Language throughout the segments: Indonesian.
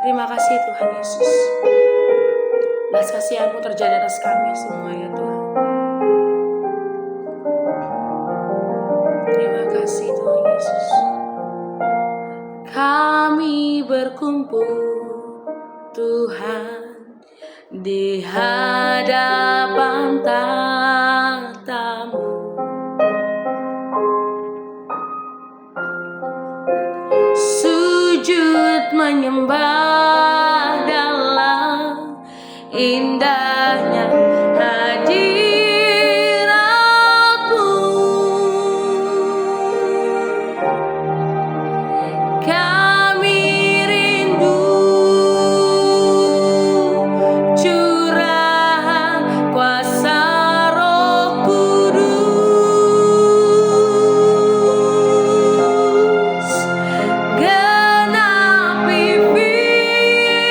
Terima kasih Tuhan Yesus. Belas kasihan-Mu terjadi atas kami semua ya Tuhan. Terima kasih Tuhan Yesus. Kami berkumpul Tuhan di hadapan tahta-Mu, sujud menyembah dalam indahnya hadirat-Mu. Kami rindu curahan kuasa Roh Kudus, genapi firman-Mu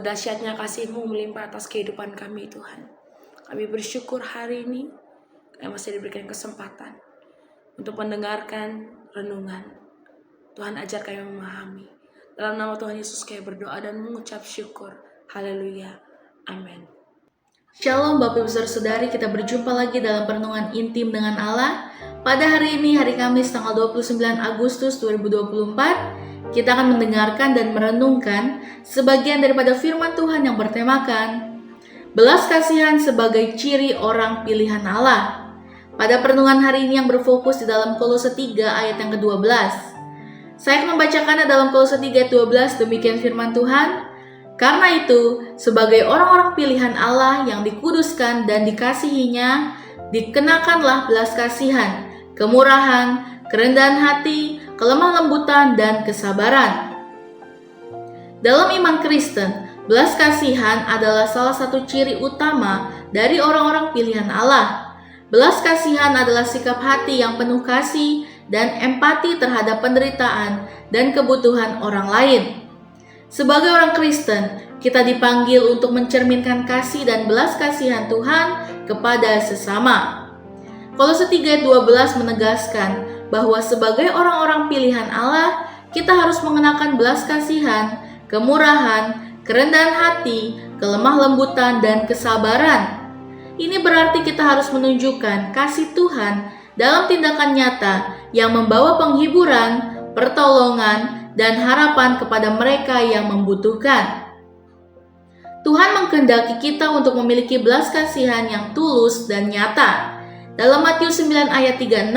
dahsyatnya kasih-Mu melimpah atas kehidupan kami Tuhan. Kami bersyukur hari ini kami masih diberikan kesempatan untuk mendengarkan renungan. Tuhan ajar kami memahami. Dalam nama Tuhan Yesus kami berdoa dan mengucap syukur. Haleluya. Amin. Shalom Bapak Ibu Saudara-saudari, kita berjumpa lagi dalam perenungan intim dengan Allah. Pada hari ini, hari Kamis tanggal 29 Agustus 2024, kita akan mendengarkan dan merenungkan sebagian daripada firman Tuhan yang bertemakan belas kasihan sebagai ciri orang pilihan Allah. Pada perenungan hari ini yang berfokus di dalam Kolose 3 ayat yang ke-12. Saya akan membacakannya dalam Kolose 3 ayat 12, demikian firman Tuhan. Karena itu, sebagai orang-orang pilihan Allah yang dikuduskan dan dikasihinya, dikenakanlah belas kasihan, kemurahan, kerendahan hati, kelemah lembutan, dan kesabaran. Dalam iman Kristen, belas kasihan adalah salah satu ciri utama dari orang-orang pilihan Allah. Belas kasihan adalah sikap hati yang penuh kasih dan empati terhadap penderitaan dan kebutuhan orang lain. Sebagai orang Kristen, kita dipanggil untuk mencerminkan kasih dan belas kasihan Tuhan kepada sesama. Kolose 3 ayat 12 menegaskan bahwa sebagai orang-orang pilihan Allah, kita harus mengenakan belas kasihan, kemurahan, kerendahan hati, kelemah lembutan, dan kesabaran. Ini berarti kita harus menunjukkan kasih Tuhan dalam tindakan nyata yang membawa penghiburan, pertolongan, dan harapan kepada mereka yang membutuhkan. Tuhan mengkehendaki kita untuk memiliki belas kasihan yang tulus dan nyata. Dalam Matius 9 ayat 36,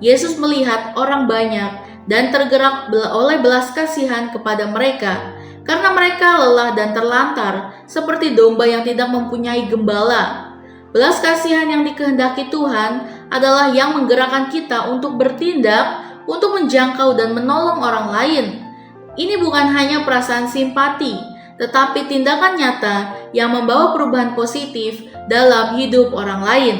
Yesus melihat orang banyak dan tergerak oleh belas kasihan kepada mereka, karena mereka lelah dan terlantar seperti domba yang tidak mempunyai gembala. Belas kasihan yang dikehendaki Tuhan adalah yang menggerakkan kita untuk bertindak, untuk menjangkau dan menolong orang lain. Ini bukan hanya perasaan simpati, tetapi tindakan nyata yang membawa perubahan positif dalam hidup orang lain.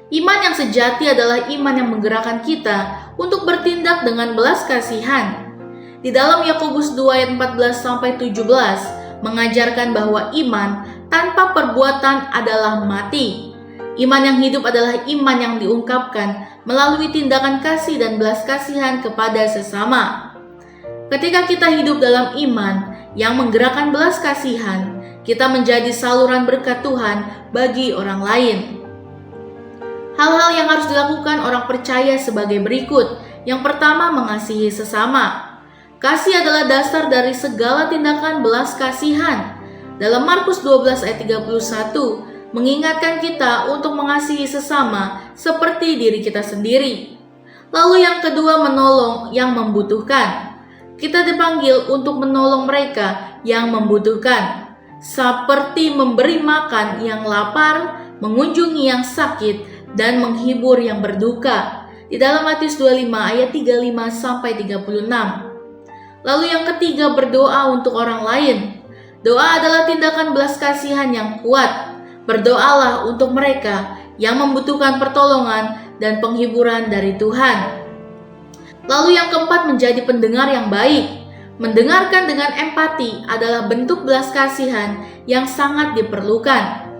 Iman yang sejati adalah iman yang menggerakkan kita untuk bertindak dengan belas kasihan. Di dalam Yakobus 2 ayat 14-17 mengajarkan bahwa iman tanpa perbuatan adalah mati. Iman yang hidup adalah iman yang diungkapkan melalui tindakan kasih dan belas kasihan kepada sesama. Ketika kita hidup dalam iman yang menggerakkan belas kasihan, kita menjadi saluran berkat Tuhan bagi orang lain. Hal-hal yang harus dilakukan orang percaya sebagai berikut. Yang pertama, mengasihi sesama. Kasih adalah dasar dari segala tindakan belas kasihan. Dalam Markus 12 ayat 31, mengingatkan kita untuk mengasihi sesama seperti diri kita sendiri. Lalu yang kedua, menolong yang membutuhkan. Kita dipanggil untuk menolong mereka yang membutuhkan, seperti memberi makan yang lapar, mengunjungi yang sakit, dan menghibur yang berduka. Di dalam Matius 25 ayat 35-36. Lalu yang ketiga, berdoa untuk orang lain. Doa adalah tindakan belas kasihan yang kuat. Berdoalah untuk mereka yang membutuhkan pertolongan dan penghiburan dari Tuhan. Lalu yang keempat, menjadi pendengar yang baik. Mendengarkan dengan empati adalah bentuk belas kasihan yang sangat diperlukan.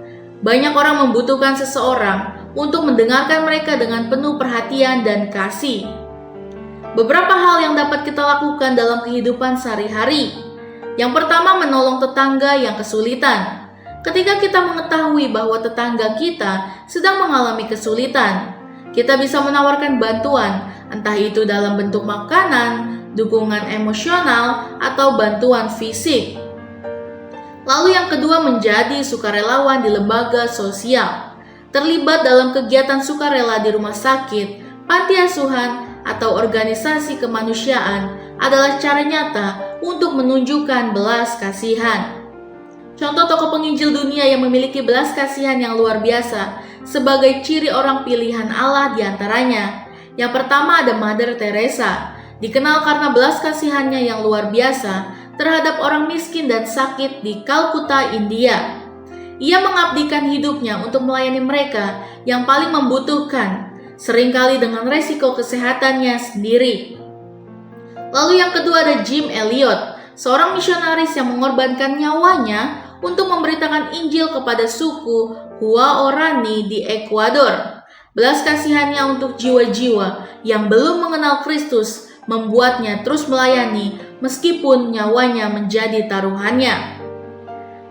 Banyak orang membutuhkan seseorang untuk mendengarkan mereka dengan penuh perhatian dan kasih. Beberapa hal yang dapat kita lakukan dalam kehidupan sehari-hari. Yang pertama, menolong tetangga yang kesulitan. Ketika kita mengetahui bahwa tetangga kita sedang mengalami kesulitan, kita bisa menawarkan bantuan, entah itu dalam bentuk makanan, dukungan emosional, atau bantuan fisik. Lalu yang kedua, menjadi sukarelawan di lembaga sosial. Terlibat dalam kegiatan sukarela di rumah sakit, panti asuhan, atau organisasi kemanusiaan adalah cara nyata untuk menunjukkan belas kasihan. Contoh tokoh penginjil dunia yang memiliki belas kasihan yang luar biasa sebagai ciri orang pilihan Allah diantaranya. Yang pertama ada Mother Teresa, dikenal karena belas kasihannya yang luar biasa terhadap orang miskin dan sakit di Kalkuta, India. Ia mengabdikan hidupnya untuk melayani mereka yang paling membutuhkan, seringkali dengan resiko kesehatannya sendiri. Lalu yang kedua ada Jim Elliot, seorang misionaris yang mengorbankan nyawanya untuk memberitakan Injil kepada suku Huaorani di Ekuador. Belas kasihannya untuk jiwa-jiwa yang belum mengenal Kristus membuatnya terus melayani meskipun nyawanya menjadi taruhannya.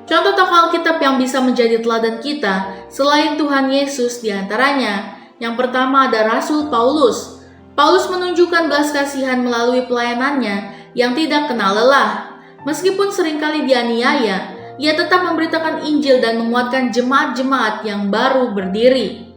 Contoh tokoh Alkitab yang bisa menjadi teladan kita selain Tuhan Yesus diantaranya. Yang pertama ada Rasul Paulus. Paulus menunjukkan belas kasihan melalui pelayanannya yang tidak kenal lelah. Meskipun seringkali dianiaya, ia tetap memberitakan Injil dan menguatkan jemaat-jemaat yang baru berdiri.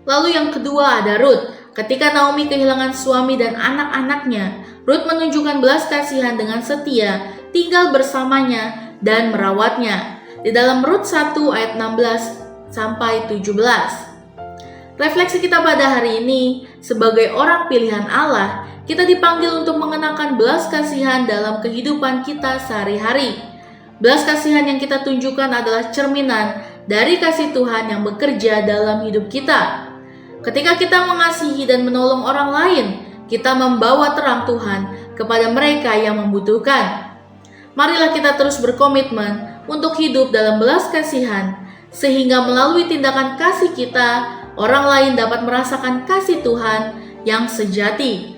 Lalu yang kedua ada Rut. Ketika Naomi kehilangan suami dan anak-anaknya, Rut menunjukkan belas kasihan dengan setia, tinggal bersamanya dan merawatnya. Di dalam Rut 1 ayat 16 sampai 17. Refleksi kita pada hari ini, sebagai orang pilihan Allah, kita dipanggil untuk mengenakan belas kasihan dalam kehidupan kita sehari-hari. Belas kasihan yang kita tunjukkan adalah cerminan dari kasih Tuhan yang bekerja dalam hidup kita. Ketika kita mengasihi dan menolong orang lain, kita membawa terang Tuhan kepada mereka yang membutuhkan. Marilah kita terus berkomitmen untuk hidup dalam belas kasihan, sehingga melalui tindakan kasih kita, orang lain dapat merasakan kasih Tuhan yang sejati.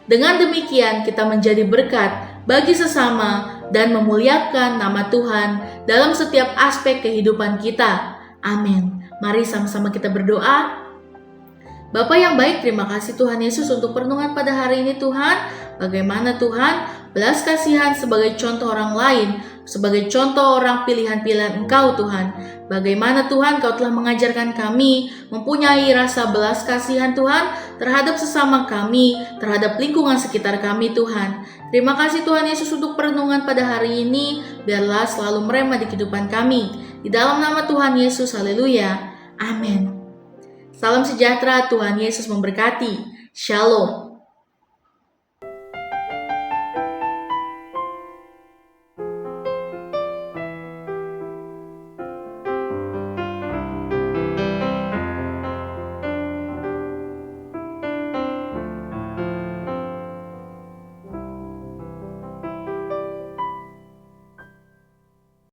Dengan demikian, kita menjadi berkat bagi sesama dan memuliakan nama Tuhan dalam setiap aspek kehidupan kita. Amin. Mari sama-sama kita berdoa. Bapa yang baik, terima kasih Tuhan Yesus untuk perenungan pada hari ini Tuhan. Bagaimana Tuhan belas kasihan sebagai contoh orang lain, sebagai contoh orang pilihan-pilihan Engkau Tuhan. Bagaimana Tuhan Kau telah mengajarkan kami mempunyai rasa belas kasihan Tuhan terhadap sesama kami, terhadap lingkungan sekitar kami Tuhan. Terima kasih Tuhan Yesus untuk perenungan pada hari ini, biarlah selalu merema di kehidupan kami. Di dalam nama Tuhan Yesus, haleluya. Amin. Salam sejahtera, Tuhan Yesus memberkati. Shalom.